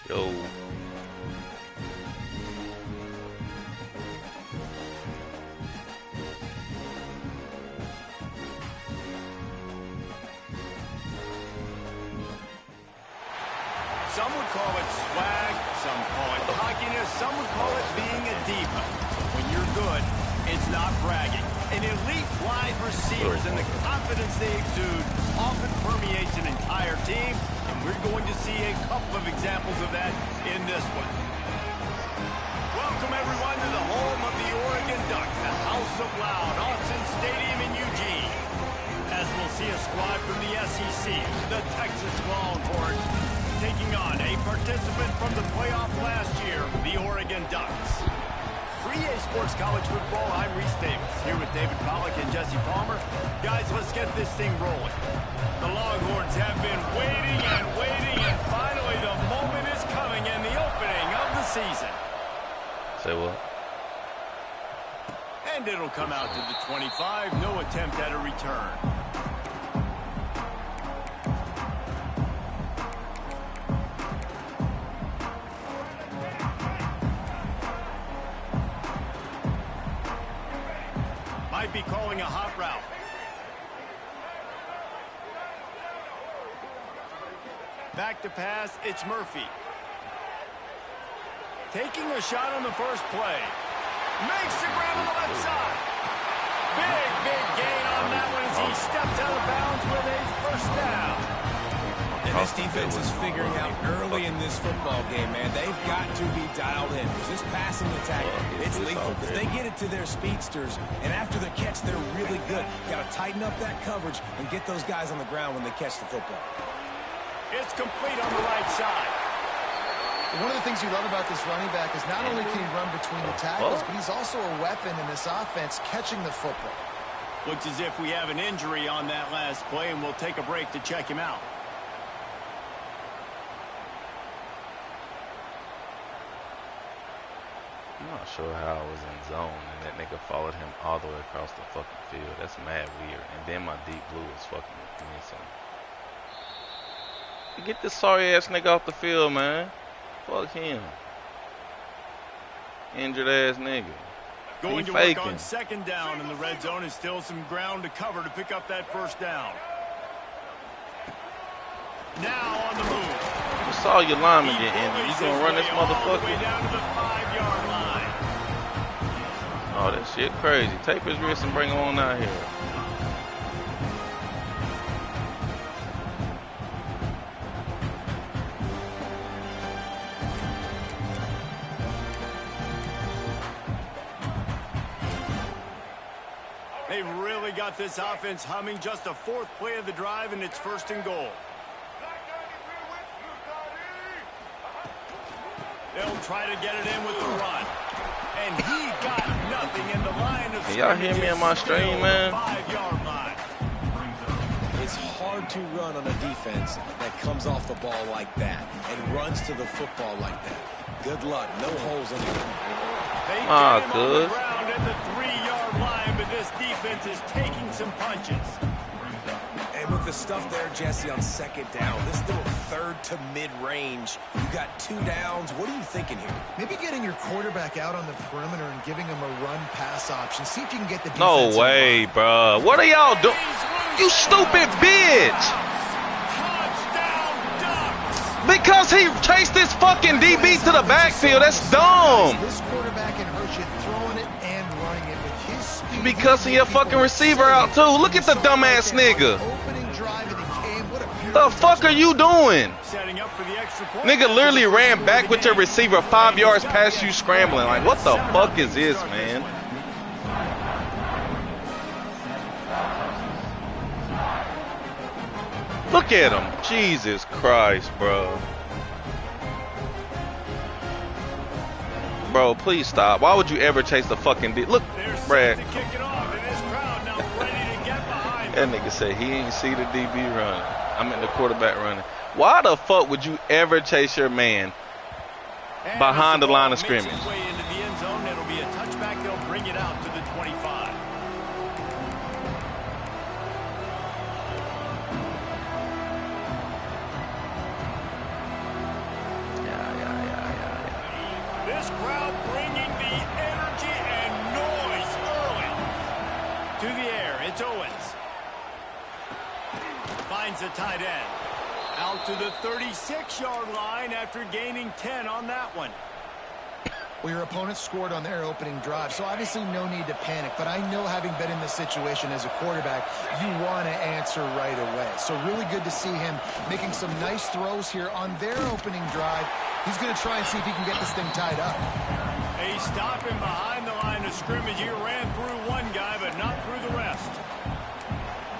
Yo. Some would call it swag, some call it cockiness, some would call it being a diva. When you're good, it's not bragging. An elite wide receivers and the confidence they exude often permeates an entire team, and we're going to see a couple of examples of that in this one. Welcome everyone to the home of the Oregon Ducks, the House of Loud, Autzen Stadium in Eugene. As we'll see a squad from the SEC, the Texas Longhorns, taking on a participant from the playoff last year, the Oregon Ducks. 3A Sports College Football, I'm Reese Davis, here with David Pollack and Jesse Palmer. Guys, let's get this thing rolling. The Longhorns have been waiting, and finally the moment is coming in the opening of the season. Say what? And it'll come out to the 25, no attempt at a return. Might be calling a hot route. Back to pass, it's Murphy. Taking a shot on the first play. Makes the grab on the left side. Big gain on that one as he steps out of bounds with a first down. And this defense is figuring out early in this football game, man. They've got to be dialed in. This passing attack, it's lethal because they get it to their speedsters, and after the catch, they're really good. Got to tighten up that coverage and get those guys on the ground when they catch the football. It's complete on the right side. One of the things you love about this running back is not only can he run between the tackles, but he's also a weapon in this offense catching the football. Looks as if we have an injury on that last play, and we'll take a break to check him out. I'm not sure how I was in zone and that nigga followed him all the way across the fucking field. That's mad weird. And then my deep blue is fucking missing. Get this sorry ass nigga off the field, man. Fuck him. Injured ass nigga. Going to work on second down, and the red zone is still some ground to cover to pick up that first down. Now on the move. You saw your lineman get injured. You gonna run this motherfucker? Way down to the 5-yard line. Oh, that shit crazy. Tape his wrist and bring him on out here. They've really got this offense humming. Just a fourth play of the drive, and it's first and goal. They'll try to get it in with the run. And he got nothing in the line of scrimmage. Can y'all hear me on my stream, man? 5-yard line. It's hard to run on a defense that comes off the ball like that and runs to the football like that. Good luck. No holes in it. They get him on the ground at the 3-yard line, but this defense is taking some punches. And with the stuff there, Jesse, on second down, this little third to mid-range, you got 2 downs. What are you thinking here? Maybe getting your quarterback out on the perimeter and giving him a run-pass option. See if you can get the defense. No way, bro. What are y'all doing? You stupid bitch. Touchdown, Ducks. Because he chased this fucking DB to the backfield. That's dumb. This quarterback can hurt you throwing it and running it with his speed. to be cussing your fucking receiver out too. Look at the dumbass nigga. The fuck are you doing? Nigga literally ran back with your receiver 5 yards past you scrambling. Like, what the fuck is this, man? Look at him. Jesus Christ, bro. Bro, please stop. Why would you ever chase the fucking D? Look, Brad. That nigga said he ain't see the DB running. I mean the quarterback running. Why the fuck would you ever chase your man behind the line of scrimmage? This crowd bringing the energy and noise early. To the air, it's Owens. Finds the tight end. Out to the 36-yard line after gaining 10 on that one. Well, your opponent scored on their opening drive, so obviously no need to panic. But I know, having been in this situation as a quarterback, you want to answer right away. So really good to see him making some nice throws here on their opening drive. He's going to try and see if he can get this thing tied up. He's stopping behind the line of scrimmage. He ran through one guy, but not through the rest.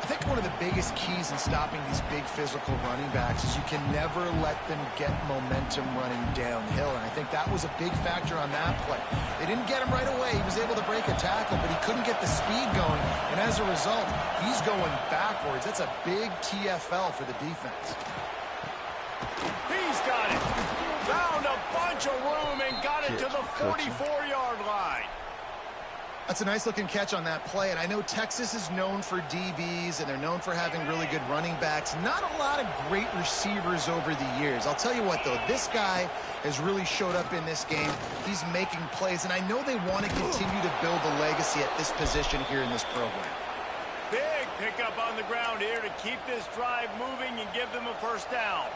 I think one of the biggest keys in stopping these big physical running backs is you can never let them get momentum running downhill. And I think that was a big factor on that play. They didn't get him right away. He was able to break a tackle, but he couldn't get the speed going. And as a result, he's going backwards. That's a big TFL for the defense. He's got it. Found a bunch of room and got it to the 44-yard line. That's a nice-looking catch on that play, and I know Texas is known for DBs, and they're known for having really good running backs. Not a lot of great receivers over the years. I'll tell you what, though, this guy has really showed up in this game. He's making plays, and I know they want to continue to build a legacy at this position here in this program. Big pickup on the ground here to keep this drive moving and give them a first down.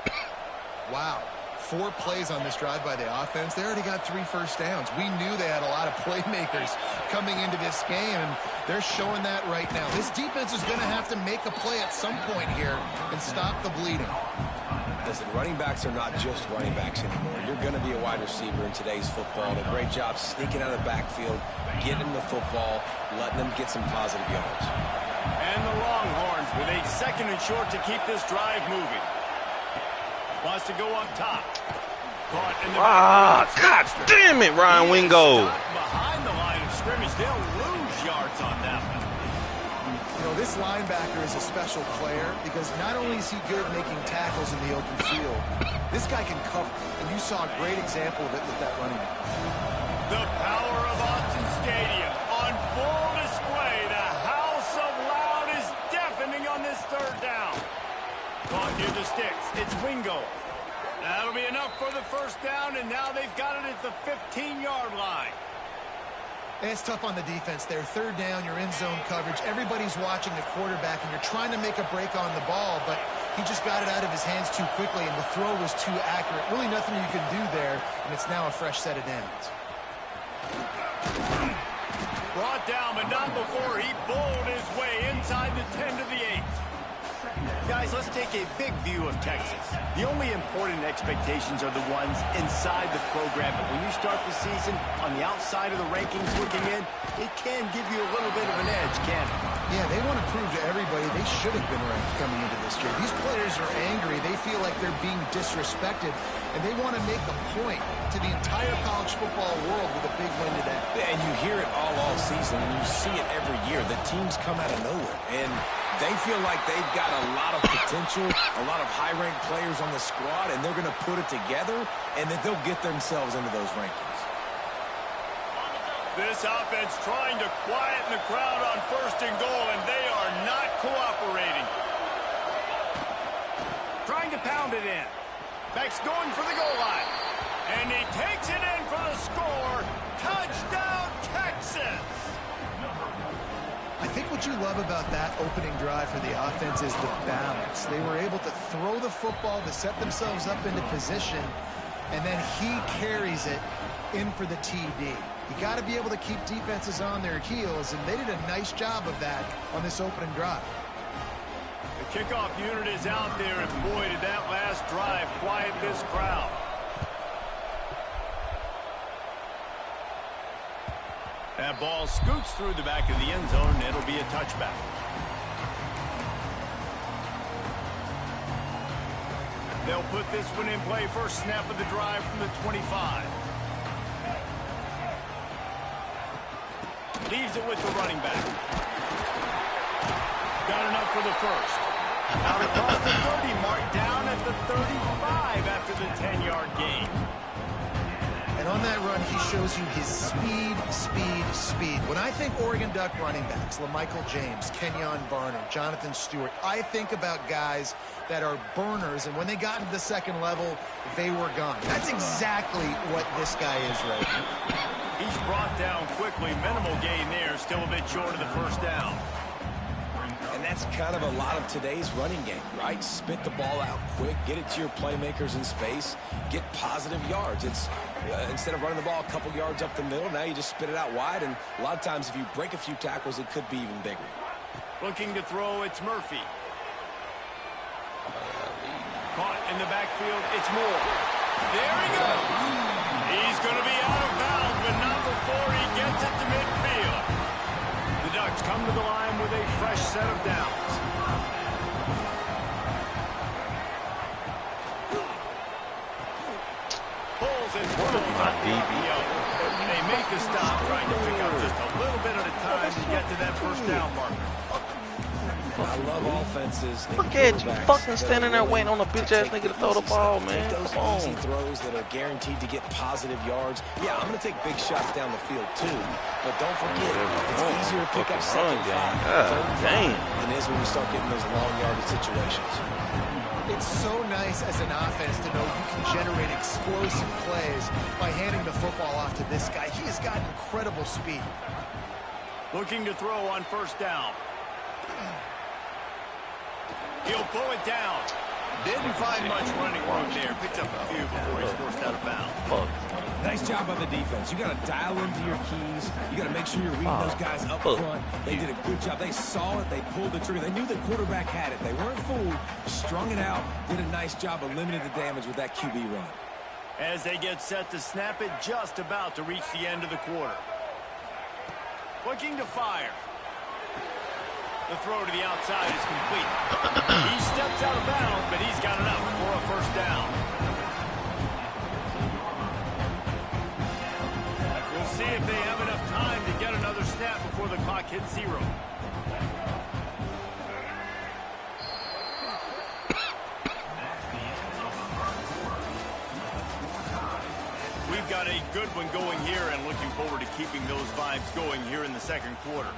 Wow. 4 plays on this drive by the offense. They already got 3 first downs. We knew they had a lot of playmakers coming into this game, and they're showing that right now. This defense is going to have to make a play at some point here and stop the bleeding. Listen, running backs are not just running backs anymore. You're going to be a wide receiver in today's football. A great job sneaking out of the backfield, getting the football, letting them get some positive yards. And the Longhorns with a 2nd and short to keep this drive moving. Wants to go up top. Caught in the God damn it, Ryan Wingo. Behind the line of scrimmage, they'll lose yards on that one. You know, this linebacker is a special player because not only is he good making tackles in the open field, this guy can cover. And you saw a great example of it with that running back. The power of Autzen Stadium on full display. The house of loud is deafening on this 3rd down. Caught near the sticks. It's Wingo. That'll be enough for the first down, and now they've got it at the 15-yard line. It's tough on the defense there. 3rd down, you're in zone coverage. Everybody's watching the quarterback, and you're trying to make a break on the ball, but he just got it out of his hands too quickly, and the throw was too accurate. Really nothing you can do there, and it's now a fresh set of downs. Brought down, but not before he bowled his way inside the 10 to the 8. Guys, let's take a big view of Texas. The only important expectations are the ones inside the program. But when you start the season on the outside of the rankings looking in, it can give you a little bit of an edge, can't it? Yeah, they want to prove to everybody they should have been ranked coming into this year. These players are angry. They feel like they're being disrespected, and they want to make a point to the entire college football world with a big win today. And you hear it all season, and you see it every year. The teams come out of nowhere, and they feel like they've got a lot of potential, a lot of high-ranked players on the squad, and they're going to put it together, and then they'll get themselves into those rankings. This offense trying to quieten the crowd on 1st and goal, and they are not cooperating. Trying to pound it in. Beck's going for the goal line. And he takes it in for the score. Touchdown, Texas! I think what you love about that opening drive for the offense is the balance. They were able to throw the football to set themselves up into position, and then he carries it in for the TD. You got to be able to keep defenses on their heels, and they did a nice job of that on this opening drive. The kickoff unit is out there, and boy, did that last drive quiet this crowd. That ball scoots through the back of the end zone, and it'll be a touchback. They'll put this one in play. First snap of the drive from the 25. Leaves it with the running back. Got enough for the first. Out across the 30, marked down at the 35 after the 10-yard gain. And on that run, he shows you his speed, speed, speed. When I think Oregon Duck running backs, LaMichael James, Kenyon Barner, Jonathan Stewart, I think about guys that are burners, and when they got into the second level, they were gone. That's exactly what this guy is right now. He's brought down quickly. Minimal gain there, still a bit short of the first down. And that's kind of a lot of today's running game, right? Spit the ball out quick, get it to your playmakers in space, get positive yards. It's instead of running the ball a couple yards up the middle, now you just spit it out wide, and a lot of times if you break a few tackles, it could be even bigger. Looking to throw, it's Murphy. Caught in the backfield, it's Moore. There he goes. He's going to be out of bounds, but not before he gets it to midfield. The Ducks come to the line with a fresh set of downs. Pulls and twirls on They make the stop, trying to pick up just a little bit at a time to get to that first down marker. I love offenses. Look at you fucking standing there waiting on a bitch-ass nigga to throw the ball, man. Those easy throws that are guaranteed to get positive yards. Yeah, I'm going to take big shots down the field, too. But don't forget, it's easier to pick up second down, third down than it is when you start getting those long yardage situations. It's so nice as an offense to know you can generate explosive plays by handing the football off to this guy. He has got incredible speed. Looking to throw on first down. He'll pull it down. Didn't find much running room there. Picked up a few before he's forced out of bounds. Nice job by the defense. You got to dial into your keys. You got to make sure you're reading those guys up front. They did a good job. They saw it. They pulled the trigger. They knew the quarterback had it. They weren't fooled. Strung it out. Did a nice job of limiting the damage with that QB run. As they get set to snap it, just about to reach the end of the quarter. Looking to fire. The throw to the outside is complete. He steps out of bounds, but he's got enough for a first down. We'll see if they have enough time to get another snap before the clock hits 0. We've got a good one going here, and looking forward to keeping those vibes going here in the second quarter.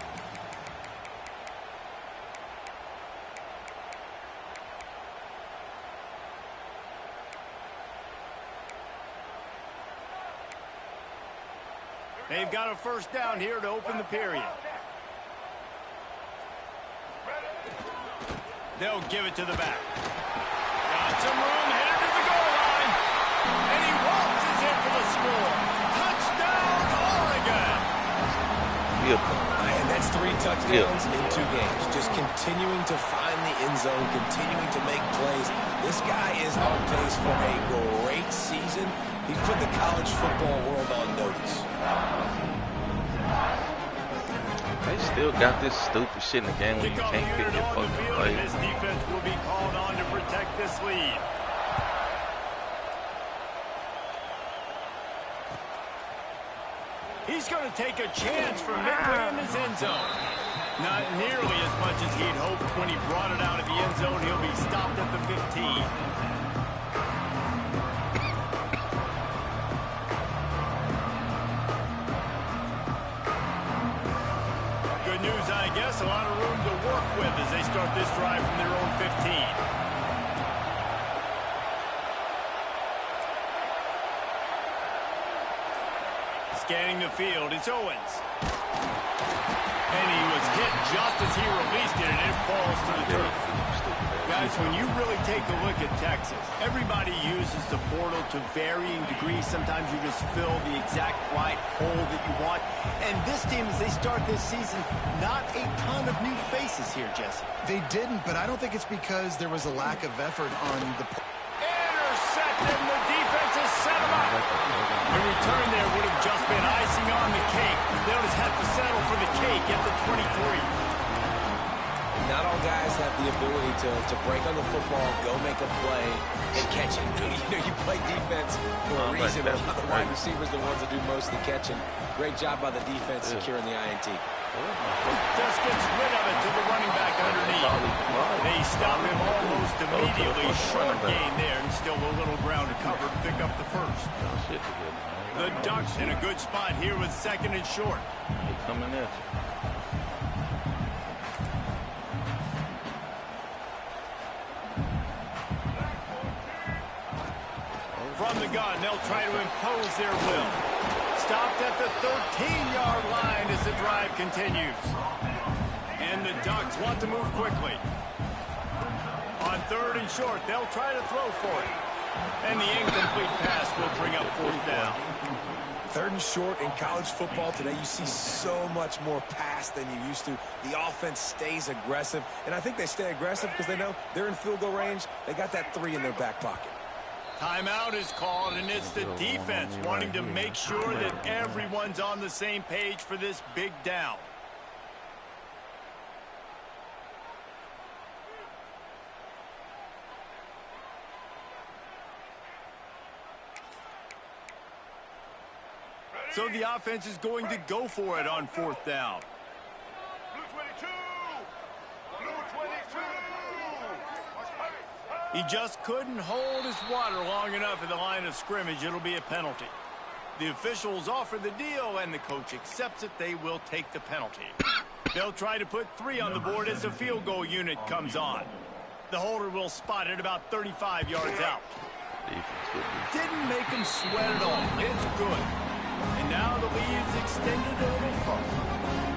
They've got a first down here to open the period. They'll give it to the back. Got some room, headed to the goal line. And he waltzes in for the score. Touchdown, Oregon! And that's 3 touchdowns in 2 games. Just continuing to find the end zone, continuing to make plays. This guy is on pace for a great season. He's put the college football world on notice. They still got this stupid shit in the game when you can't pick your fucking play. This defense will be called on to protect this lead. He's going to take a chance from midway in his end zone. Not nearly as much as he'd hoped when he brought it out of the end zone. He'll be stopped at the 15. Good news, I guess. A lot of room to work with as they start this drive from their own 15. Scanning the field, it's Owens. And he was hit just as he released it, and it falls to the turf. Guys, when you really take a look at Texas, everybody uses the portal to varying degrees. Sometimes you just fill the exact right hole that you want. And this team, as they start this season, not a ton of new faces here, Jesse. They didn't, but I don't think it's because there was a lack of effort on the... Intercepted, and the defense has set him up. The return there would have just been icing on the cake. They'll just have to settle for the cake at the 23. Not all guys have the ability to break on the football, go make a play, and catch it. You play defense for a reason. A lot of the wide receivers are the ones that do most of the catching. Great job by the defense securing the INT. Just gets rid of it to the running back underneath. They stop him almost immediately. Short gain there, and still a little ground to cover to pick up the first. The Ducks in a good spot here with 2nd and short. Coming in. From the gun, they'll try to impose their will. Stopped at the 13-yard line as the drive continues. And the Ducks want to move quickly. On 3rd and short, they'll try to throw for it. And the incomplete pass will bring up 4th down. 3rd and short in college football today, you see so much more pass than you used to. The offense stays aggressive, and I think they stay aggressive because they know they're in field goal range. They got that 3 in their back pocket. Timeout is called, and it's the defense wanting to make sure that everyone's on the same page for this big down. So the offense is going to go for it on 4th down. He just couldn't hold his water long enough at the line of scrimmage. It'll be a penalty. The officials offer the deal, and the coach accepts it. They will take the penalty. They'll try to put 3 on the board as the field goal unit comes on. The holder will spot it about 35 yards out. Didn't make him sweat at all. It's good. And now the lead is extended a little further.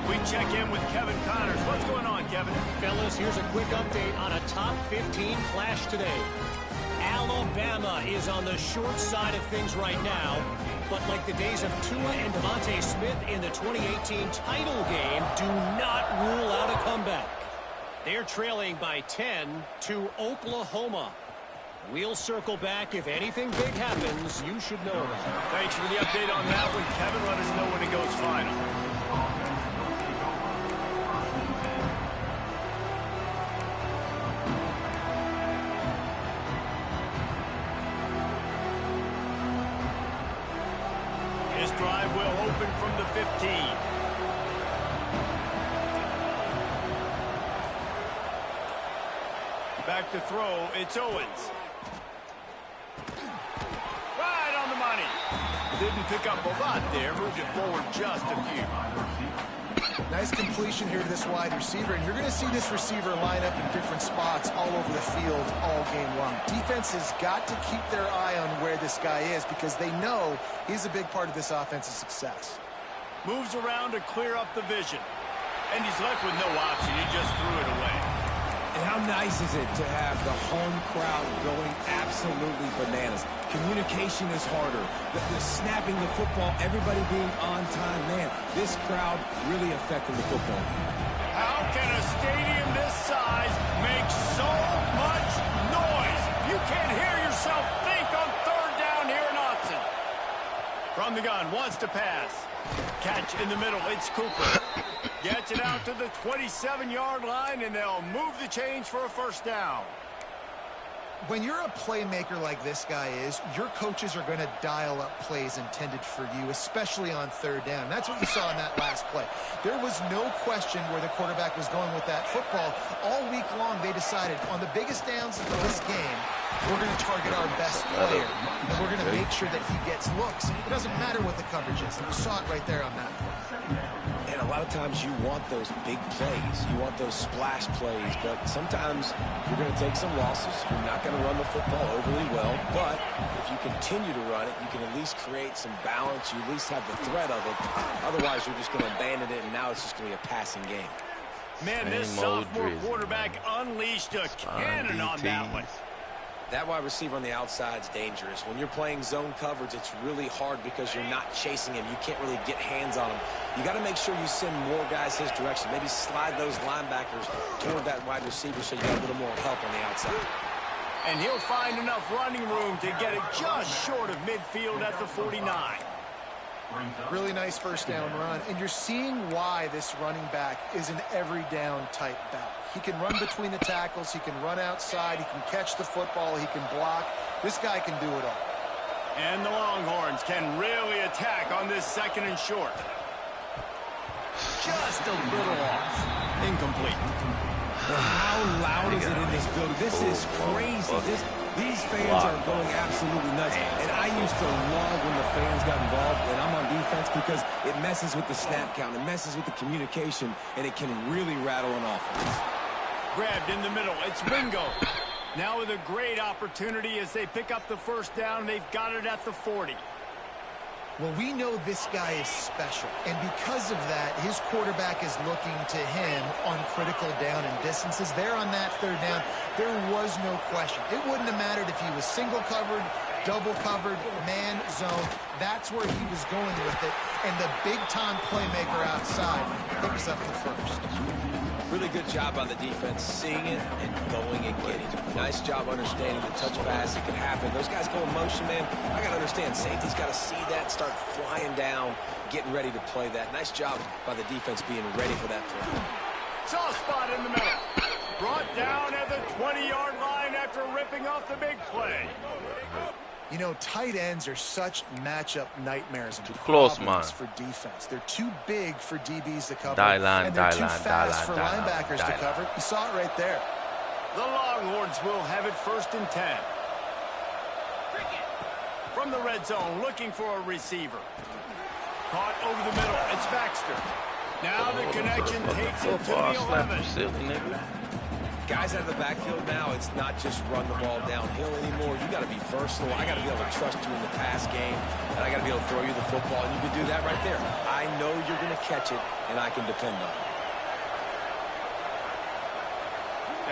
We check in with Kevin Connors. What's going on, Kevin? Fellas, here's a quick update on a top 15 flash today. Alabama is on the short side of things right now, but like the days of Tua and Devontae Smith in the 2018 title game, do not rule out a comeback. They're trailing by 10 to Oklahoma. We'll circle back. If anything big happens, you should know about it. Thanks for the update on that one, Kevin. Let us know when it goes final. This drive will open from the 15. Back to throw, it's Owens. Right on the money. Didn't pick up a lot there, moved it forward just a few. Nice completion here to this wide receiver, and you're going to see this receiver line up in different spots all over the field all game long. Defense has got to keep their eye on where this guy is because they know he's a big part of this offense's success. Moves around to clear up the vision. And he's left with no option. He just threw it away. And how nice is it to have the home crowd going absolutely bananas? Communication is harder. The snapping the football, everybody being on time. Man, this crowd really affecting the football. How can a stadium this size make so much noise? You can't hear yourself think on 3rd down here in Austin. From the gun, wants to pass. Catch in the middle, it's Cooper. Gets it out to the 27-yard line, and they'll move the change for a 1st down. When you're a playmaker like this guy is, your coaches are going to dial up plays intended for you, especially on 3rd down. And that's what you saw in that last play. There was no question where the quarterback was going with that football. All week long, they decided on the biggest downs of this game, we're going to target our best player, and we're going to make sure that he gets looks. It doesn't matter what the coverage is, and you saw it right there on that play. And a A lot of times you want those big plays. You want those splash plays, but sometimes you're going to take some losses. You're not going to run the football overly well, but if you continue to run it, you can at least create some balance. You at least have the threat of it. Otherwise, you're just going to abandon it, and now it's just going to be a passing game. Man, this sophomore quarterback unleashed a cannon on that one. That wide receiver on the outside is dangerous. When you're playing zone coverage, it's really hard because you're not chasing him. You can't really get hands on him. You got to make sure you send more guys his direction. Maybe slide those linebackers toward that wide receiver so you got a little more help on the outside. And he'll find enough running room to get it just short of midfield at the 49. Really nice first down run, and you're seeing why this running back is an every down type back. He can run between the tackles, he can run outside, he can catch the football, he can block. This guy can do it all. And the Longhorns can really attack on this 2nd and short. Just a little off. Incomplete. How loud is it in this building? This is crazy. These fans are going absolutely nuts. And I used to love when the fans got involved, and I'm on defense because it messes with the snap count. It messes with the communication, and it can really rattle an offense. Grabbed in the middle. It's Wingo. Now with a great opportunity as they pick up the first down. They've got it at the 40. Well, we know this guy is special, and because of that, his quarterback is looking to him on critical down and distances. There on that 3rd down, there was no question. It wouldn't have mattered if he was single covered, double covered, man zone. That's where he was going with it, and the big-time playmaker outside picks up the first. Really good job by the defense, seeing it and going and getting it. Nice job understanding the touch pass. It can happen. Those guys go in motion, man. I got to understand, safety's got to see that, start flying down, getting ready to play that. Nice job by the defense being ready for that play. Soft spot in the middle. Brought down at the 20-yard line after ripping off the big play. You know, tight ends are such matchup nightmares and close, man. For defense. They're too big for DBs to cover, and they're too fast for linebackers to cover. You saw it right there. The Longhorns will have it 1st and 10. From the red zone, looking for a receiver. Caught over the middle. It's Baxter. Now the connection takes it to the 11. Guys out of the backfield now, it's not just run the ball downhill anymore. You got to be versatile. I got to be able to trust you in the pass game, and I got to be able to throw you the football, and you can do that right there. I know you're going to catch it, and I can depend on it.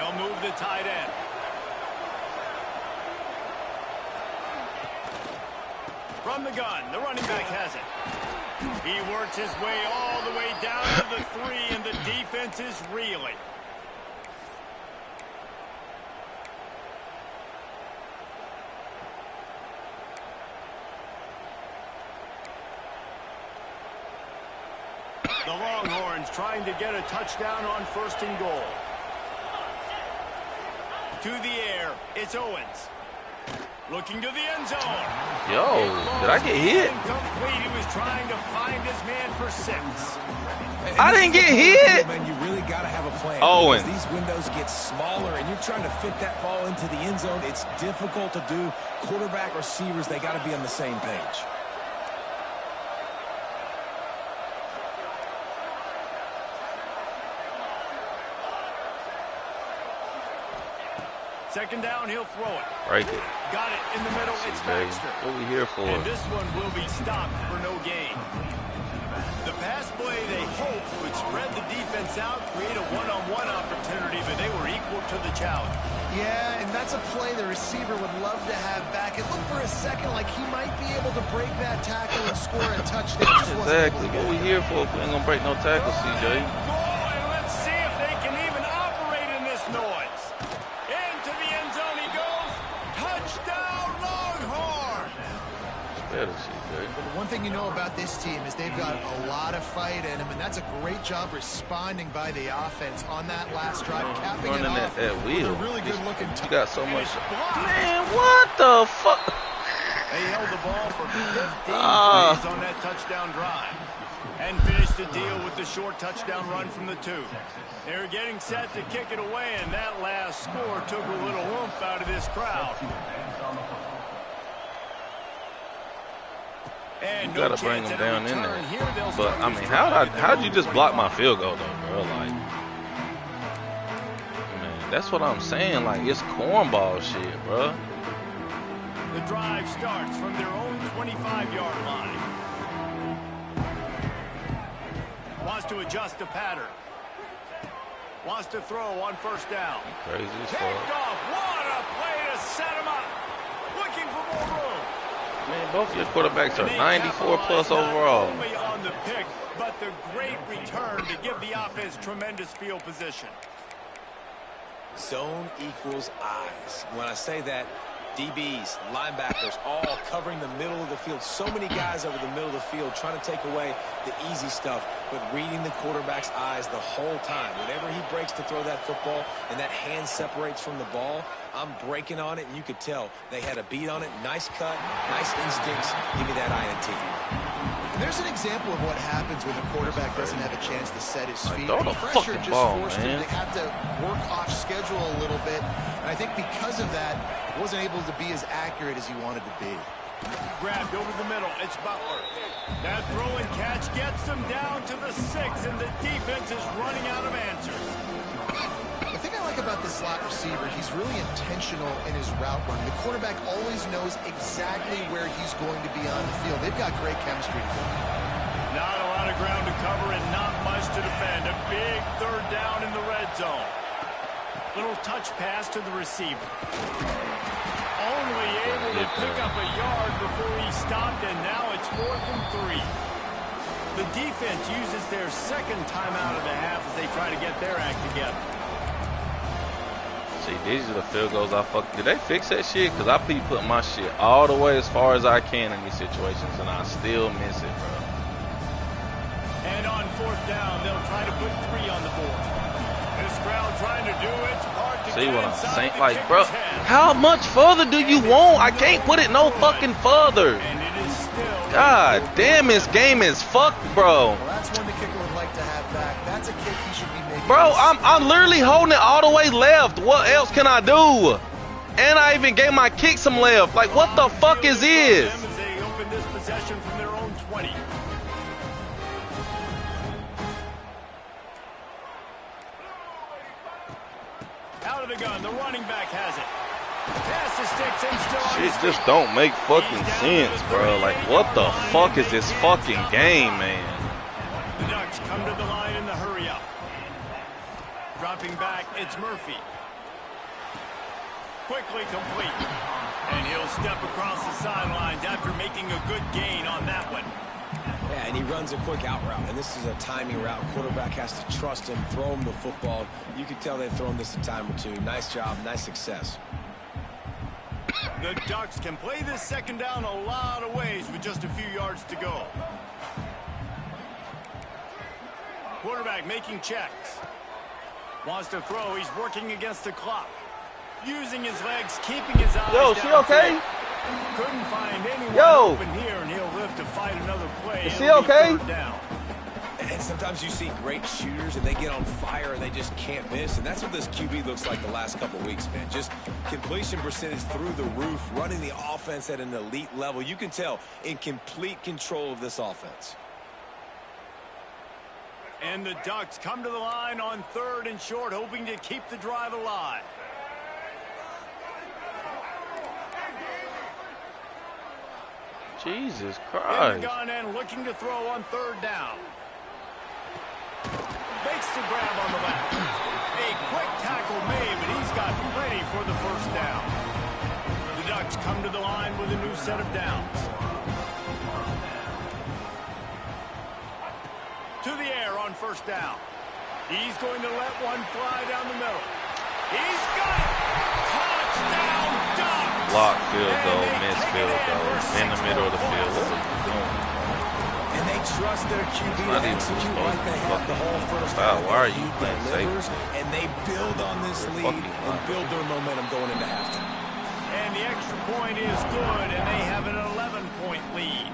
They'll move the tight end. From the gun, the running back has it. He works his way all the way down to the 3, and the defense is reeling. The Longhorns trying to get a touchdown on 1st and goal. To the air, it's Owens. Looking to the end zone. Yo, did I get hit? Incomplete. He was trying to find his man for 6. I didn't get hit. Man, you really got to have a plan. Owens. These windows get smaller, and you're trying to fit that ball into the end zone. It's difficult to do. Quarterback, receivers, they got to be on the same page. 2nd down, he'll throw it. Break it. Got it in the middle. It's Baxter. What we here for? And this one will be stopped for no gain. The pass play they hoped would spread the defense out, create a one-on-one opportunity, but they were equal to the challenge. Yeah, and that's a play the receiver would love to have back. It looked for a second like he might be able to break that tackle and score a touchdown. Exactly. What we here for if we ain't going to break no tackle, CJ? And let's see if they can even operate in this noise. Into the end zone he goes. Touchdown, Longhorn! Better, CJ. But the one thing you know about this team is they've got a lot of fight in them, and that's a great job responding by the offense on that last drive, capping it off that wheel. with a really good-looking You got so much. Man, what the fuck? They held the ball for 15 plays on that touchdown drive and finished the deal with the short touchdown run from the 2. They're getting set to kick it away, and that last score took a little oomph out of this crowd. And You gotta bring them down in there. But I mean, how'd you just block my field goal though, bro? Like, man, that's what I'm saying. Like, it's cornball shit, bro. The drive starts from their own 25-yard line. Wants to adjust the pattern. Wants to throw on first down. Crazy as Kicked fuck. off. What a play to set him up. Looking for more room. Man, both your quarterbacks are And they 94 plus capitalize overall. Not only on the pick, but the great return to give the offense tremendous field position. Zone equals eyes. When I say that, DBs, linebackers, all covering the middle of the field. So many guys over the middle of the field trying to take away the easy stuff, but reading the quarterback's eyes the whole time. Whenever he breaks to throw that football and that hand separates from the ball, I'm breaking on it, and you could tell they had a beat on it. Nice cut, nice instincts. Give me that INT. There's an example of what happens when the quarterback doesn't have a chance to set his feet. Throw the Pressure fucking just ball, forced man. him to have to work off schedule a little bit. And I think because of that, he wasn't able to be as accurate as he wanted to be. Grabbed over the middle. It's Butler. That throw and catch gets them down to the 6, and the defense is running out of answers. The thing I like about this slot receiver, he's really intentional in his route run. The quarterback always knows exactly where he's going to be on the field. They've got great chemistry together. Not a lot of ground to cover and not much to defend. A big third down in the red zone. Little touch pass to the receiver. Only able to pick up a yard before he stopped, and now it's 4th and 3. The defense uses their second timeout of the half as they try to get their act together. See, these are the field goals I fuck. Did they fix that shit? Because I be putting my shit all the way as far as I can in these situations, and I still miss it, bro. And on 4th down, they'll try to put 3 on the board. This crowd trying to do its part to See get what I'm inside saying? the Like, bro, kicker's head. how much further do you want? I can't put it no fucking further. And it is still God damn, this game is fucked, bro. Well, that's one the kicker would like to have back. That's a kick he should be making. Bro, I'm literally holding it all the way left. What else can I do? And I even gave my kick some left. Like, what the fuck is this? As they open this possession from their own 20. Out of the gun, the running back has it. Pass to sticks and still on Shit his just feet. don't make fucking sense, bro. Like, what the fuck is this fucking game, man? The Ducks come to the line in the hurry up. Dropping back, it's Murphy. Quickly complete. And he'll step across the sidelines after making a good gain on that one. Yeah, and he runs a quick out route, and this is a timing route. Quarterback has to trust him, throw him the football. You can tell they've thrown this a time or two. Nice job, nice success. The Ducks can play this second down a lot of ways with just a few yards to go. Quarterback making checks. Wants to throw. He's working against the clock. Using his legs, keeping his eyes Yo, she downfield. okay? Couldn't find anyone Yo. open here, and he'll live to fight another play. Is she It'll be okay? 3rd down. And sometimes you see great shooters and they get on fire and they just can't miss. And that's what this QB looks like the last couple of weeks, man. Just completion percentage through the roof, running the offense at an elite level. You can tell in complete control of this offense. And the Ducks come to the line on 3rd and short, hoping to keep the drive alive. Jesus In the Christ. gun and looking to throw on 3rd down. Makes the grab on the left. A quick tackle made, but he's got plenty for the 1st down. The Ducks come to the line with a new set of downs. To the air on 1st down. He's going to let one fly down the middle. He's got it! Touchdown, Ducks! Block field goal, miss field goal, in the middle of the field. What are you doing? And they trust their QB Not to even execute supposed like to they have the whole first foul. half. Why are you He playing delivers, safety? and they build on this lead fucking and line. build their momentum going into halftime. And the extra point is good, and they have an 11-point lead.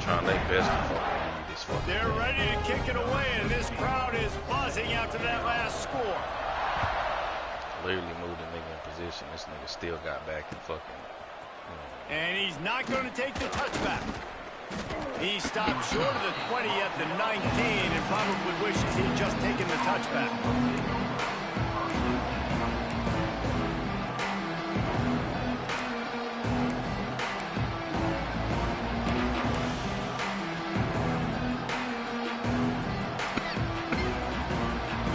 Trying their best to fucking win this fucking They're game. ready to kick it away, and this crowd is buzzing after that last score. Literally moved the nigga in position. This nigga still got back and fucking. And he's not going to take the touchback. He stopped short of the 20 at the 19 and probably wishes he'd just taken the touchback.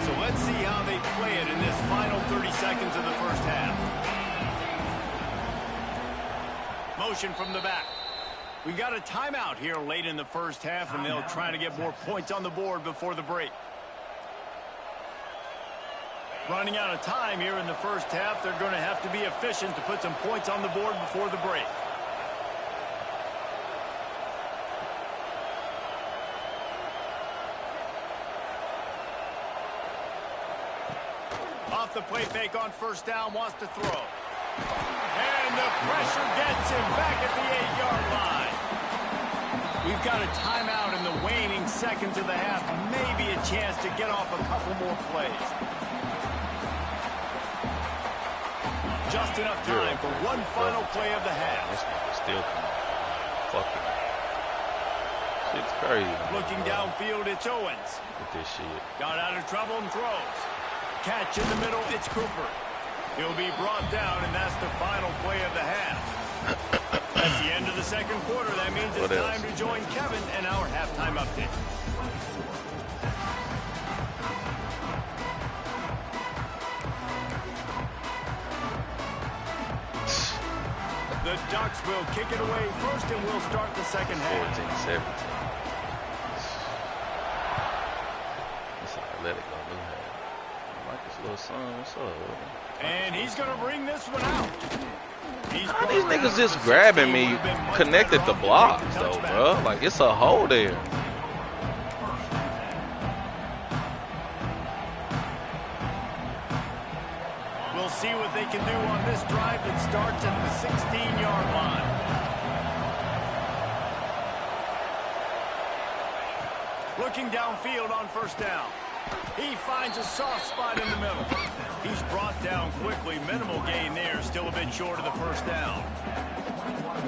So let's see how they play it in this final 30 seconds of the first half. Motion from the back. We got a timeout here late in the first half, and they'll try to get more points on the board before the break. Running out of time here in the first half, they're going to have to be efficient to put some points on the board before the break. Off the play fake on first down, wants to throw. And the pressure gets him back at the 8-yard line. We've got a timeout in the waning seconds of the half. Maybe a chance to get off a couple more plays. Just enough time for one final play of the half. This nigga still coming. Fucking. Shit's crazy. Looking downfield, it's Owens. Look at this shit. Got out of trouble and throws. Catch in the middle, it's Cooper. He'll be brought down, and that's the final play of the half. That's the end of the second quarter. That means it's time to join Kevin and our halftime update. The Ducks will kick it away first, and we'll start the second half. 14-17. That's how I let it go. Marcus' little son, what's up? And he's going to bring this one out. How these niggas just grabbing me connected to blocks, though, bro? Like, it's a hole there. We'll see what they can do on this drive that starts at the 16-yard line. Looking downfield on first down. He finds a soft spot in the middle. He's brought down quickly. Minimal gain there. Still a bit short of the first down.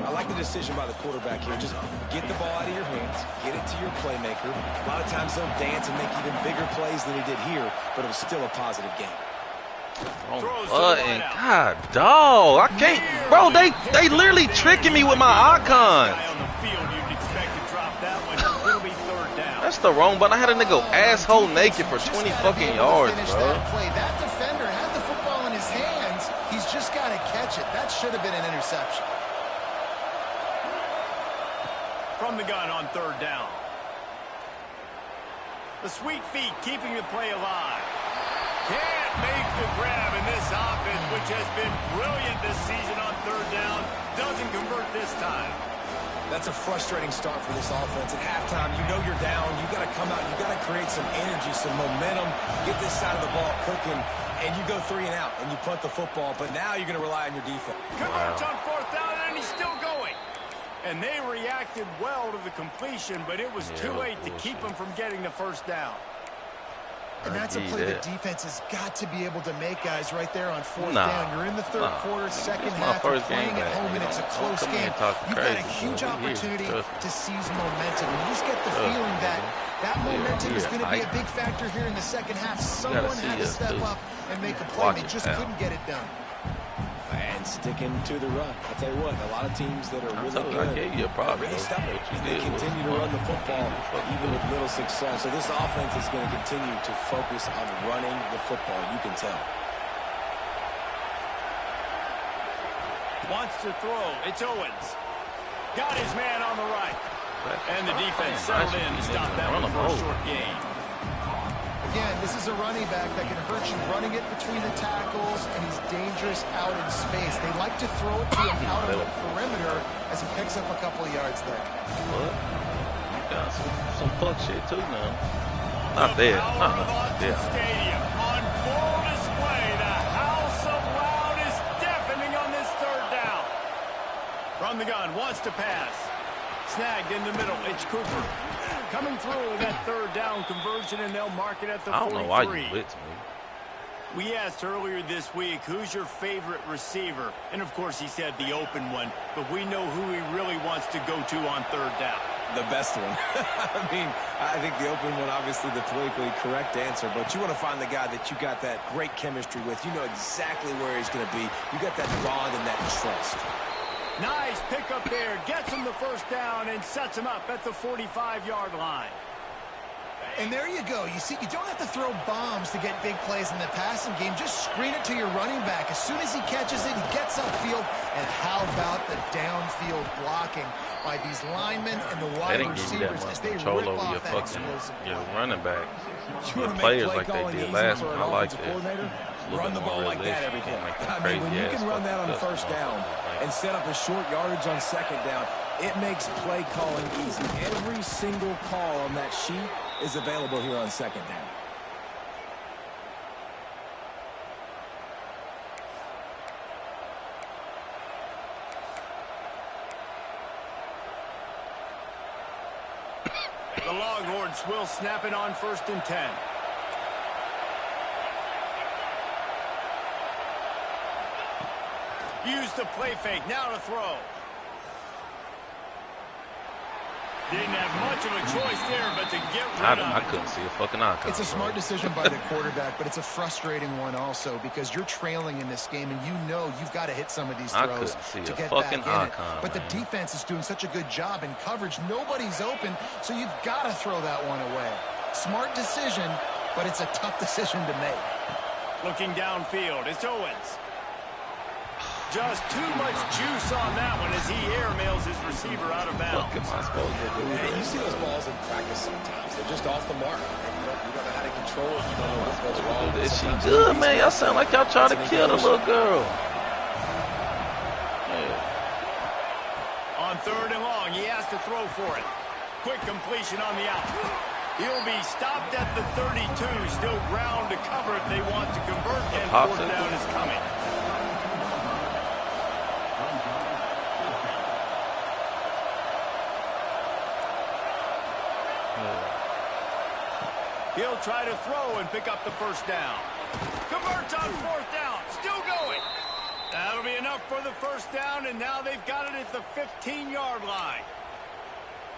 I like the decision by the quarterback here. Just get the ball out of your hands. Get it to your playmaker. A lot of times they'll dance and make even bigger plays than he did here, but it was still a positive game. Button. God, dog. I can't. Bro, they literally tricking me with my icons. That's the wrong button. I had a nigga asshole naked for 20 fucking yards, bro. That defender had the football in his hands. He's just got to catch it. That should have been an interception. From the gun on third down. The sweet feet keeping the play alive. Can't make the grab in this offense, which has been brilliant this season on third down. Doesn't convert this time. That's a frustrating start for this offense. At halftime, you know you're down. You got to come out. You got to create some energy, some momentum, get this side of the ball cooking, and you go 3 and out, and you punt the football. But now you're going to rely on your defense. Converts on fourth down, and he's still going. And they reacted well to the completion, but it was too late to keep him from getting the first down. And that's a play the defense has got to be able to make, guys, right there on fourth down. You're in the third quarter, second half, you're playing at home, and it's a close game. You've got a huge opportunity to seize momentum. And you just get the feeling that that momentum is going to be a big factor here in the second half. Someone had to step up and make a play. They just couldn't get it done. And sticking to the run. I'll tell you what, a lot of teams that are really good, really stubborn. They continue to run the football even with little success. So this offense is going to continue to focus on running the football. You can tell. Wants to throw. It's Owens. Got his man on the right. And the defense settled in to stop that one for a short gain. Again, this is a running back that can hurt you running it between the tackles, and he's dangerous out in space. They like to throw it to him out on the perimeter as he picks up a couple of yards there. What? You got some fuck shit too now. Not there. Stadium on full display. The house of loud is deafening on this third down. From the gun, wants to pass. Snagged in the middle. It's Cooper. Coming through with that third down conversion, and they'll mark it at the 43. I don't know why you blitz me. We asked earlier this week, who's your favorite receiver? And, of course, he said the open one. But we know who he really wants to go to on third down. The best one. I mean, I think the open one, obviously the politically correct answer, but you want to find the guy that you got that great chemistry with. You know exactly where he's going to be. You got that bond and that trust. Nice pickup there. Gets him the first down and sets him up at the 45-yard line. And there you go. You see, you don't have to throw bombs to get big plays in the passing game. Just screen it to your running back. As soon as he catches it, he gets upfield. And how about the downfield blocking by these linemen and the wide receivers as they rip off that explosive your running back. The players like they did last one. I like this. Run the ball like that every day. I mean, when you can run that on first down and set up a short yardage on second down, it makes play calling easy. Every single call on that sheet is available here on second down. The Longhorns will snap it on 1st and 10. Use the play fake. Now to throw. Didn't have much of a choice there, but to get rid of I couldn't see a fucking icon. It's a smart decision by the quarterback, but it's a frustrating one also because you're trailing in this game and you know you've got to hit some of these throws to get back in it. But the defense is doing such a good job in coverage. Nobody's open, so you've got to throw that one away. Smart decision, but it's a tough decision to make. Looking downfield, it's Owens. Just too much juice on that one as he airmails his receiver out of bounds. What am I supposed to do? Hey, you see those balls in practice sometimes. They're just off the mark. You don't know how to control it. You don't know what goes wrong. Is she good, man? Y'all sound like y'all trying to kill the little girl. On 3rd and long, he has to throw for it. Quick completion on the out. He'll be stopped at the 32. Still ground to cover if they want to convert, and 4th down is coming. He'll try to throw and pick up the 1st down. Converts on 4th down. Still going. That'll be enough for the 1st down, and now they've got it at the 15-yard line.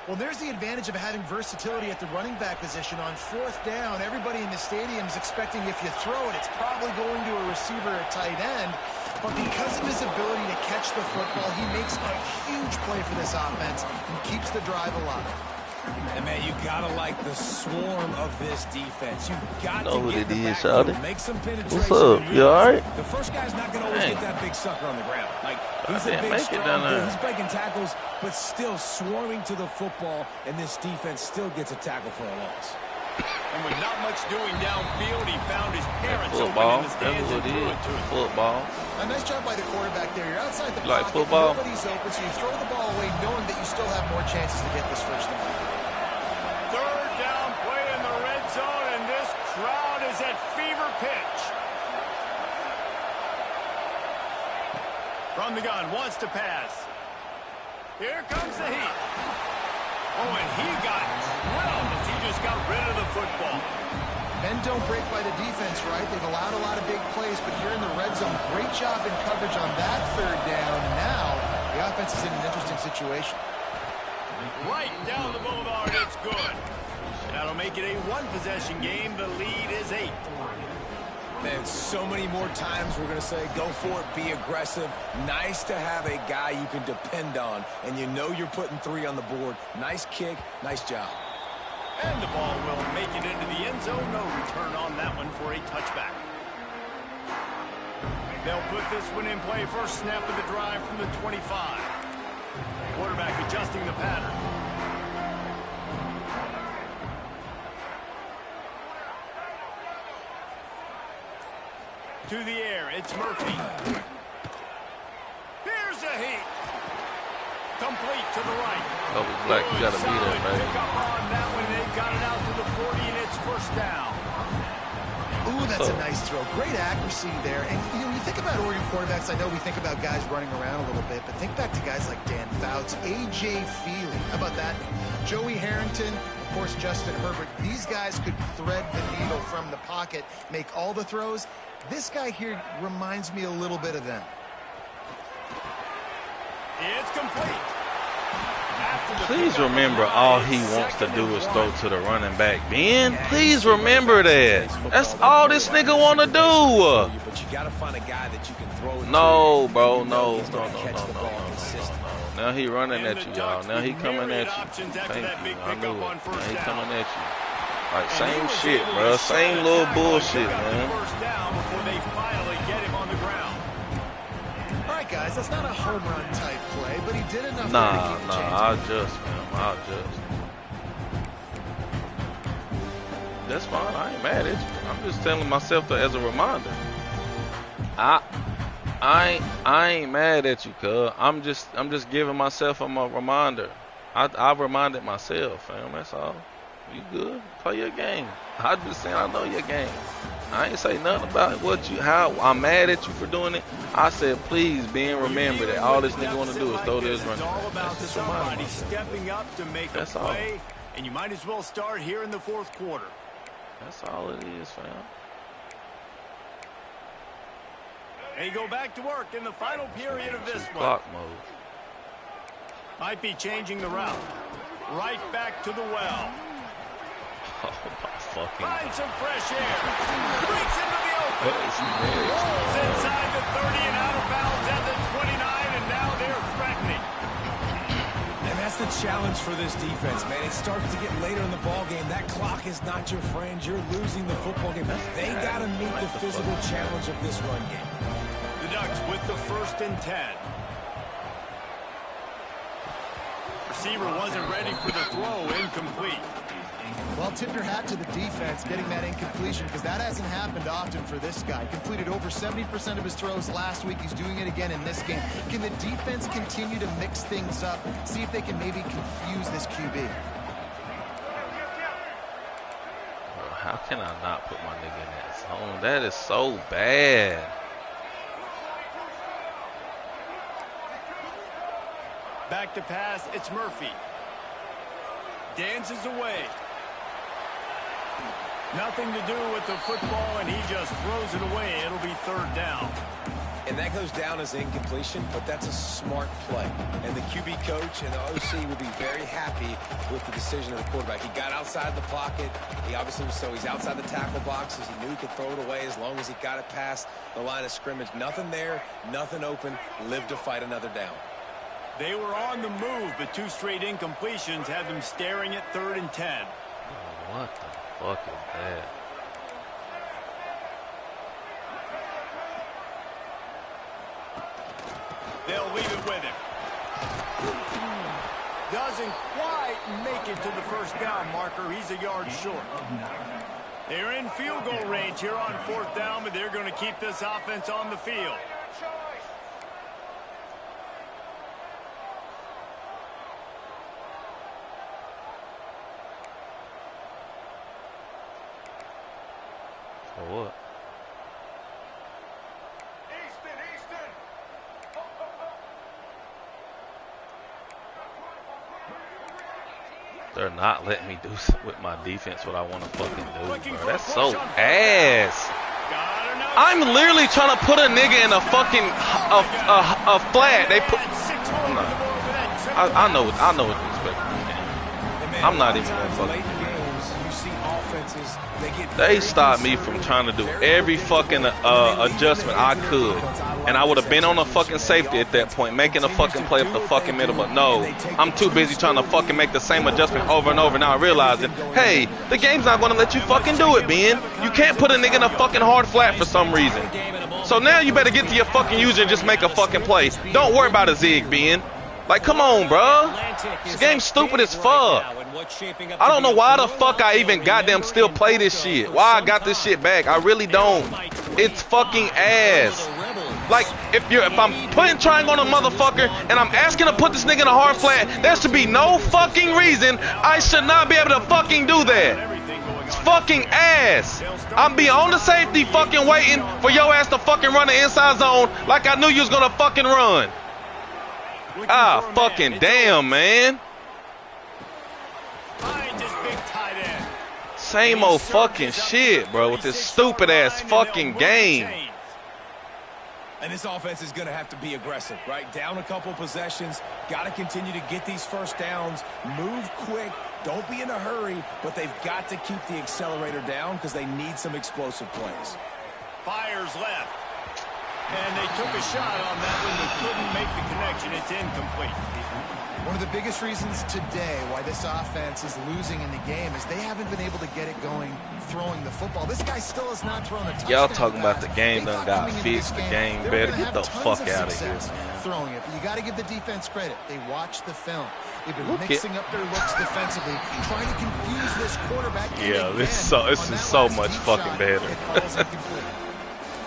Well, there's the advantage of having versatility at the running back position. On 4th down, everybody in the stadium is expecting if you throw it, it's probably going to a receiver at tight end. But because of his ability to catch the football, he makes a huge play for this offense and keeps the drive alive. And, man, you got to like the swarm of this defense. You got to who get the it is, backfield, make some penetration. What's up? You all right? The first guy's not going to always get that big sucker on the ground. Like, he's a big, strong dude. He's breaking tackles, but still swarming to the football, and this defense still gets a tackle for a loss. And with not much doing downfield, he found his parents football. open in the stands and threw it to him. Football. A nice job by the quarterback there. You're outside the like pocket. Football? Nobody's open, so you throw the ball away knowing that you still have more chances to get this 1st down. 3rd down play in the red zone, and this crowd is at fever pitch. From the gun, wants to pass. Here comes the heat. Oh, and he got drilled as he just got rid of the football. Men don't break by the defense, right? They've allowed a lot of big plays, but here in the red zone, great job in coverage on that 3rd down. Now, the offense is in an interesting situation. Right down the boulevard, it's good. That'll make it a 1-possession game. The lead is 8. Man, so many more times we're going to say, go for it, be aggressive. Nice to have a guy you can depend on, and you know you're putting 3 on the board. Nice kick, nice job. And the ball will make it into the end zone. No return on that one for a touchback. They'll put this one in play. First snap of the drive from the 25. Quarterback adjusting the pattern. To the air, it's Murphy. Here's a heat. Complete to the right. Oh, Black, you gotta be there, man. Pick up on that one. They got it out to the 40, and it's 1st down. Ooh, that's a nice throw. Great accuracy there. And, you know, you think about Oregon quarterbacks, I know we think about guys running around a little bit, but think back to guys like Dan Fouts, A.J. Feely. How about that? Joey Harrington, of course, Justin Herbert. These guys could thread the needle from the pocket, make all the throws. This guy here reminds me a little bit of them. It's complete. Please remember all he wants to do is throw to the running back, Ben. Please remember that. That's all this nigga want to do. But you got to find a guy that you can throw it to. No, bro, no. Now he running at you, y'all. Now he coming at you. Thank you. I knew it. Now he coming at you. Like, same shit, bro. Same little bullshit, man. Guys, that's not a home run type play, but he did enough. Nah, I'll adjust, man. I'll adjust. That's fine. I ain't mad at you. I'm just telling myself that as a reminder. I ain't mad at you, cuz. I'm just giving myself a reminder. I reminded myself, fam. That's all. You good? Play your game. I just saying I know your game. I ain't say nothing about how I'm mad at you for doing it. I said, please, Ben, remember that all this nigga want to do is throw this running. That's just somebody stepping up to make a play, all. And you might as well start here in the fourth quarter. That's all it is, fam. And you go back to work in the final period of this one. Clock mode. Might be changing the route. Right back to the well. Oh, my fucking God. Find some fresh air. Breaks into the open. Rolls inside the 30 and out of bounds at the 29, and now they're threatening. And that's the challenge for this defense, man. It starts to get later in the ball game. That clock is not your friend. You're losing the football game. They got to meet the physical challenge of this run game. The Ducks with the 1st and 10. Receiver wasn't ready for the throw, incomplete. Well, tip your hat to the defense getting that incompletion, because that hasn't happened often for this guy. Completed over 70% of his throws last week. He's doing it again in this game. Can the defense continue to mix things up, see if they can maybe confuse this QB? How can I not put my nigga in that zone? That is so bad. Back to pass, it's Murphy. Dances away. Nothing to do with the football, and he just throws it away. It'll be 3rd down. And that goes down as incompletion, but that's a smart play. And the QB coach and the OC will be very happy with the decision of the quarterback. He got outside the pocket. He obviously was he's outside the tackle boxes. He knew he could throw it away as long as he got it past the line of scrimmage. Nothing there, nothing open. Live to fight another down. They were on the move, but 2 straight incompletions had them staring at 3rd and 10. Oh, what the fuck is that? They'll leave it with him. Doesn't quite make it to the 1st down marker. He's a yard short. They're in field goal range here on 4th down, but they're going to keep this offense on the field. What? They're not letting me do with my defense what I want to fucking do, bro. That's so ass. I'm literally trying to put a nigga in a fucking a flat. They put. I know what you expect. I'm not even gonna fucking. They stopped me from trying to do every fucking adjustment I could. And I would have been on a fucking safety at that point, making a fucking play up the fucking middle. But no, I'm too busy trying to fucking make the same adjustment over and over. Now realizing, hey, the game's not going to let you fucking do it, Ben. You can't put a nigga in a fucking hard flat for some reason. So now you better get to your fucking user and just make a fucking play. Don't worry about a zig, Ben. Like, come on, bro. This game's stupid as fuck. I don't know why the fuck I even goddamn still play this shit. Why I got this shit back. I really don't. It's fucking ass. Like, if I'm putting triangle on a motherfucker and I'm asking to put this nigga in a hard flat, there should be no fucking reason I should not be able to fucking do that. It's fucking ass. I'm be on the safety fucking waiting for your ass to fucking run the inside zone like I knew you was gonna fucking run. Ah, fucking damn, man. Same old fucking shit, bro, with this stupid ass fucking game. And this offense is going to have to be aggressive, right? Down a couple possessions, got to continue to get these first downs, move quick, don't be in a hurry, but they've got to keep the accelerator down because they need some explosive plays. Fires left. And they took a shot on that one. They couldn't make the connection. It's incomplete. One of the biggest reasons today why this offense is losing in the game is they haven't been able to get it going throwing the football. This guy still has not thrown a touchdown. Y'all talking about the game done got fixed, the game better. Get the fuck out of here, man. Throwing it, but you got to give the defense credit. They watched the film. They've been mixing up their looks defensively, trying to confuse this quarterback. Yeah, this is so much fucking better.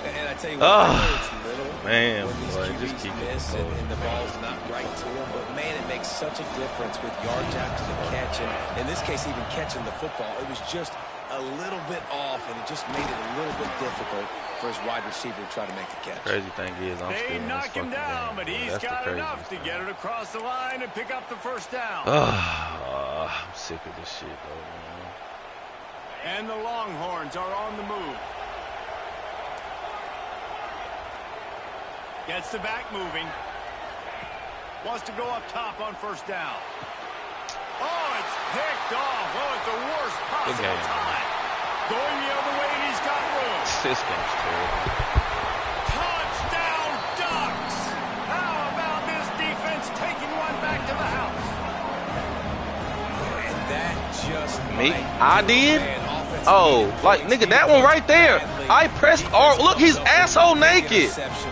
And I tell you what, it's little, man, boy, just keep it and the ball's not right to him, but man, it makes such a difference with yards after the catch, and in this case, even catching the football. It was just a little bit off, and it just made it a little bit difficult for his wide receiver to try to make the catch. Crazy thing is, I'm still in this knock him down, game. but he's got enough to get it across the line and pick up the first down. I'm sick of this shit, though, man. And the Longhorns are on the move. Gets the back moving. Wants to go up top on first down. Oh, it's picked off. Oh, it's the worst possible time. Going the other way, and he's got room. This game's terrible. Touchdown, Ducks! How about this defense taking one back to the house? And that just me? I did? Oh, like, nigga, that one right there. I pressed R. Look, he's asshole naked.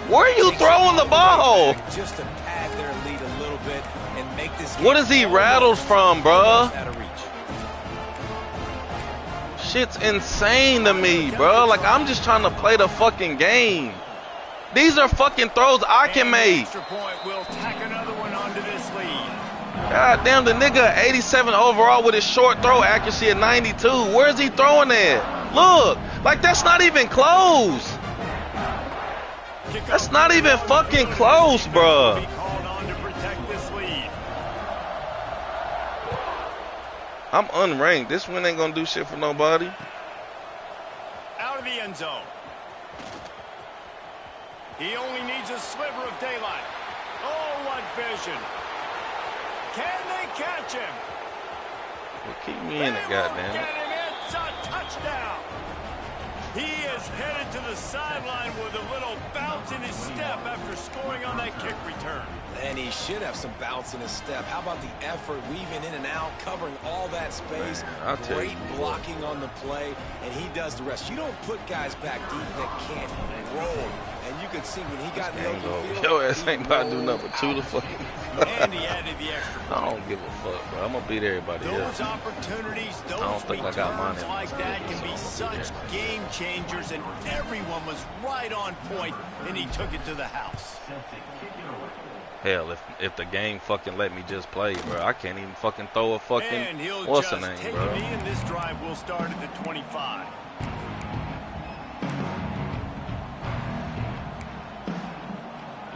Where are you throwing the ball? Just to pad their lead a little bit and make this. What is he rattled from, bruh? Shit's insane to me, bro. Like, I'm just trying to play the fucking game. These are fucking throws I can make. God damn, the nigga 87 overall with his short throw accuracy at 92. Where's he throwing at? Look, like that's not even close. That's not even fucking close, bruh. I'm unranked. This one ain't gonna do shit for nobody. Out of the end zone. He only needs a sliver of daylight. Oh, what vision. Can they catch him? Well, keep me in it, goddamn. It's a touchdown. He is headed to the sideline with a little bounce in his step after scoring on that kick return. And he should have some bounce in his step. How about the effort, weaving in and out, covering all that space. Man, great blocking on the play, and he does the rest. You don't put guys back deep that can't roll. And you could see when he got in the open field, your ass ain't about to do nothing but chew the fucking. And he added the extra. I don't give a fuck, bro. I'm gonna beat everybody else. Those opportunities, those I don't think I got mine returns like that can be such game changers, and everyone was right on point, and he took it to the house. Hell, if the game fucking let me just play, bro, I can't even fucking throw a fucking. And he'll what's the just name, take bro? a knee, and this drive will start at the 25.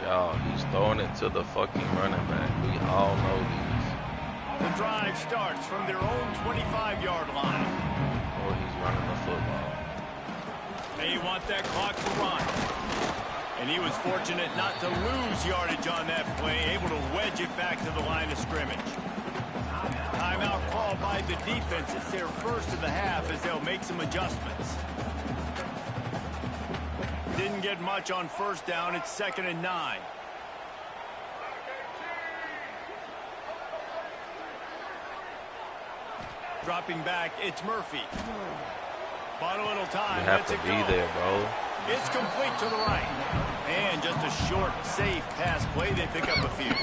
Y'all, he's throwing it to the fucking running back. We all know these. The drive starts from their own 25-yard line. Or he's running the football. They want that clock to run. And he was fortunate not to lose yardage on that play, able to wedge it back to the line of scrimmage. Timeout called by the defense. It's their first of the half as they'll make some adjustments. Didn't get much on first down. It's 2nd and 9. Dropping back, it's Murphy. Bought a little time. You have to be there, bro. It's complete to the right. And just a short, safe pass play. They pick up a few.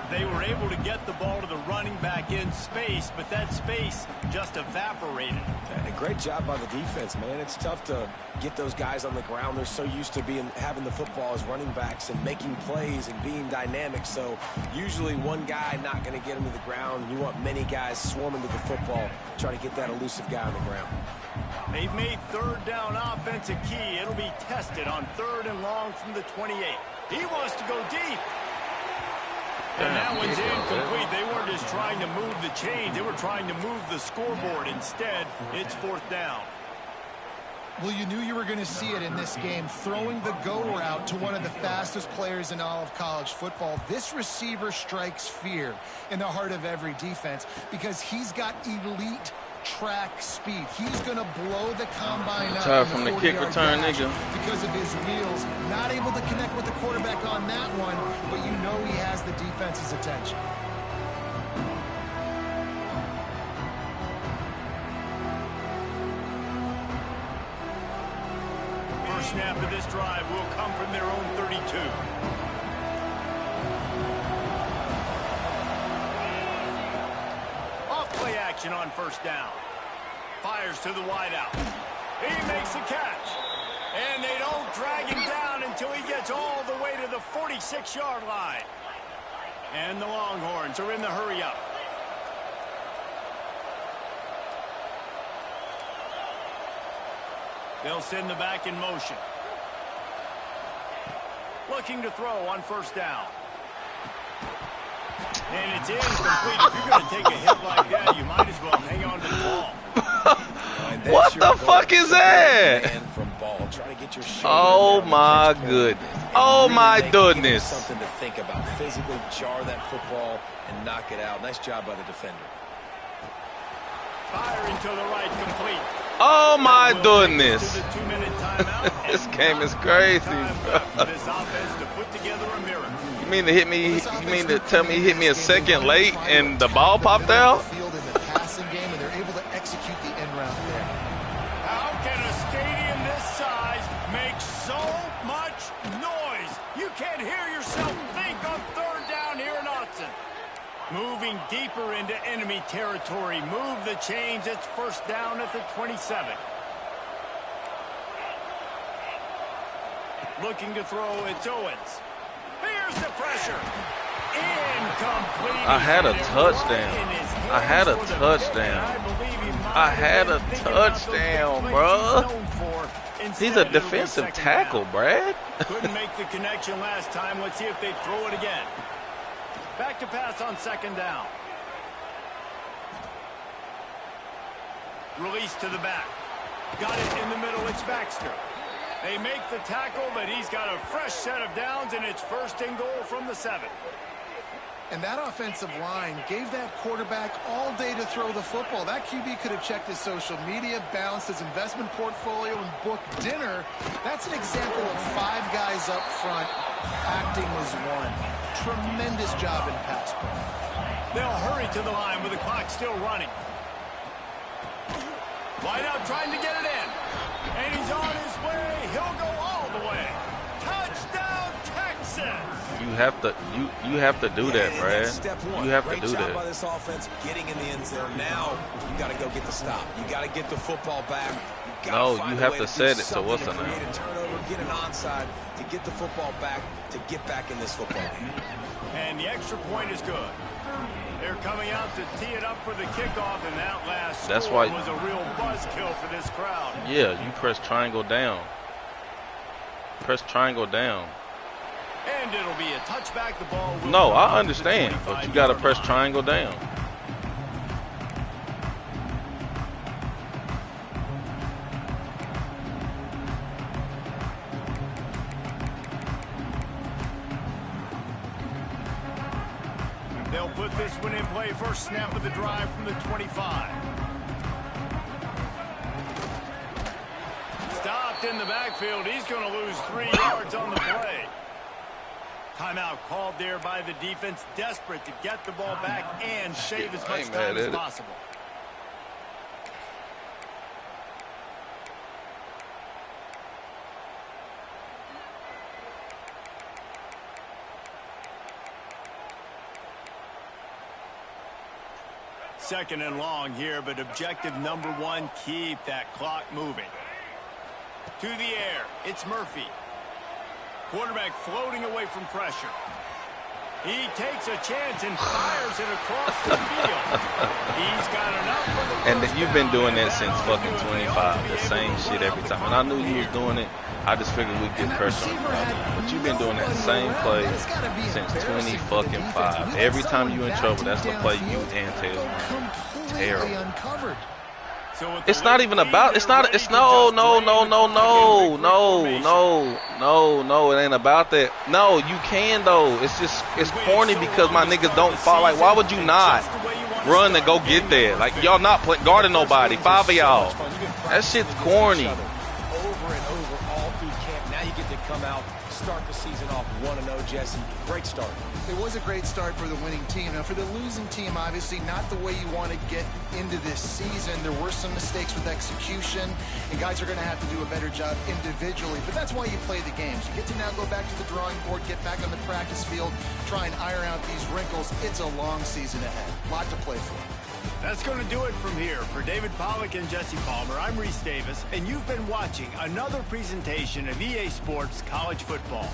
They were able to get the ball to the running back in space, but that space just evaporated. A great job by the defense, man. It's tough to get those guys on the ground. They're so used to having the football as running backs and making plays and being dynamic. So usually one guy not going to get him to the ground. You want many guys swarming to the football, trying to get that elusive guy on the ground. They've made third down offense a key. It'll be tested on 3rd and long from the 28. He wants to go deep. And that one's incomplete. They weren't just trying to move the chains. They were trying to move the scoreboard. Instead, it's 4th down. Well, you knew you were going to see it in this game. Throwing the go route to one of the fastest players in all of college football. This receiver strikes fear in the heart of every defense because he's got elite track speed. He's going to blow the combine up. Tired from the kick return, nigga. Because of his wheels. Not able to connect with the quarterback on that one, but you know he has the defense's attention. First snap of this drive will come from their own 32. Play action on 1st down. Fires to the wideout. He makes the catch. And they don't drag him down until he gets all the way to the 46-yard line. And the Longhorns are in the hurry up. They'll send the back in motion. Looking to throw on 1st down. And it's incomplete. If you're going to take a hit like that, you might as well hang on to the ball. What the fuck is that? Oh my goodness. Oh my goodness. Something to think about. Physically jar that football and knock it out. Nice job by the defender. Firing to the right, complete. Oh my goodness. This game is crazy, bro. This offense to put together a miracle. You mean to hit me? You mean to tell me he hit me a second late and the ball popped out? Field in the passing game, and they're able to execute the end round there. How can a stadium this size make so much noise? You can't hear yourself think on 3rd down here in Austin. Moving deeper into enemy territory. Move the chains. It's 1st down at the 27. Looking to throw, it's Owens. Here's the pressure. Incomplete. I had a touchdown. I had a touchdown. I had a touchdown, bro. He's a defensive tackle, Brad. Couldn't make the connection last time. Let's see if they throw it again. Back to pass on 2nd down. Release to the back. Got it in the middle. It's Baxter. They make the tackle, but he's got a fresh set of downs, and it's 1st and goal from the 7. And that offensive line gave that quarterback all day to throw the football. That QB could have checked his social media, balanced his investment portfolio, and booked dinner. That's an example of 5 guys up front acting as one. Tremendous job in pass play. They'll hurry to the line with the clock still running. Wideout trying to get it in. And he's on his way. He'll go all the way. Touchdown, Texas! You have to do that, Brad. Step one. You have Great to do job that. by this offense getting in the end zone. Now you got to go get the stop. You got to get the football back. No, you have to set it to what's to the create name. a turnover, get an onside to get the football back, to get back in this football game. And the extra point is good. They're coming out to tee it up for the kickoff, and that last score was a real buzzkill for this crowd. Yeah, you press triangle down. Press triangle down. And it'll be a touchback. The ball will No, I understand, but you got to press triangle down. They'll put this one in play. First snap of the drive from the 25. Stopped in the backfield. He's going to lose 3 yards on the play. Timeout called there by the defense, desperate to get the ball back and save as much time as possible. second and long here, but objective number one, keep that clock moving. To the air, it's Murphy. Quarterback floating away from pressure. He takes a chance and fires it across the field. He's got enough for the And first you've been down. doing that since fucking 25. The same shit every time. And I knew you was doing it. I just figured we'd get pressure on you. But you've been doing that same play since 20 fucking 5. Every time you in trouble, that's the play you and Tails run. Terrible. Uncovered. So with the It's not lead even clean, about. It's they're not. ready It's to no. just No. bring No. the No. fucking No. victory No. formation. No. It ain't about that. No, you can though. It's just. It's corny because my niggas don't fall. Like, why would you not run and go get there? Like, y'all not guarding nobody. 5 of y'all. That shit's corny. Over and over all through camp. Now you get to come out, start the season off 1-0, Jesse. Great start. It was a great start for the winning team. Now, for the losing team, obviously not the way you want to get into this season. There were some mistakes with execution, and guys are going to have to do a better job individually. But that's why you play the games. You get to now go back to the drawing board, get back on the practice field, try and iron out these wrinkles. It's a long season ahead. A lot to play for. That's going to do it from here. For David Pollack and Jesse Palmer, I'm Reese Davis, and you've been watching another presentation of EA Sports College Football.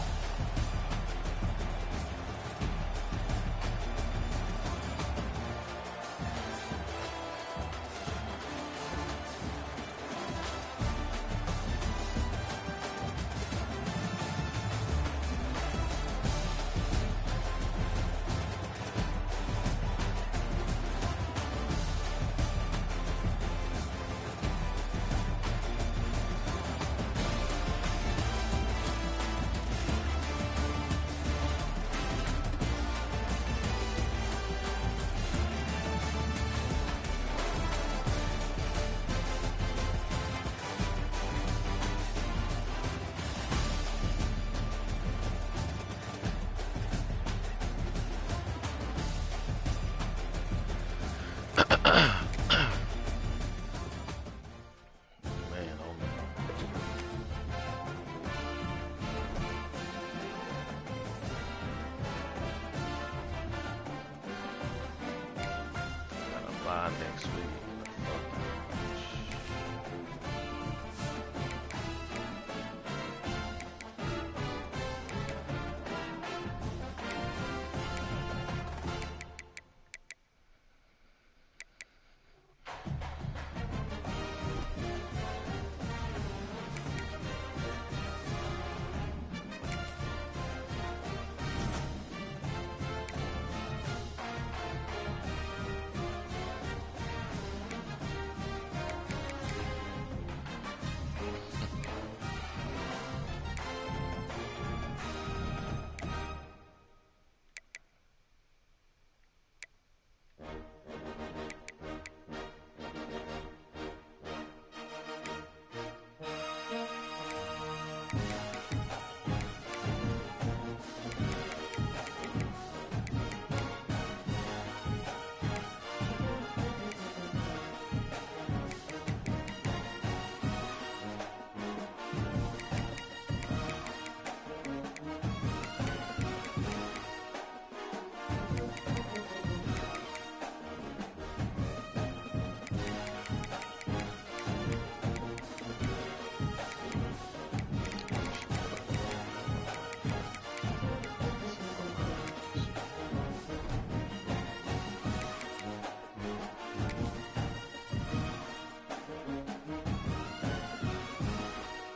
Gotta buy next week.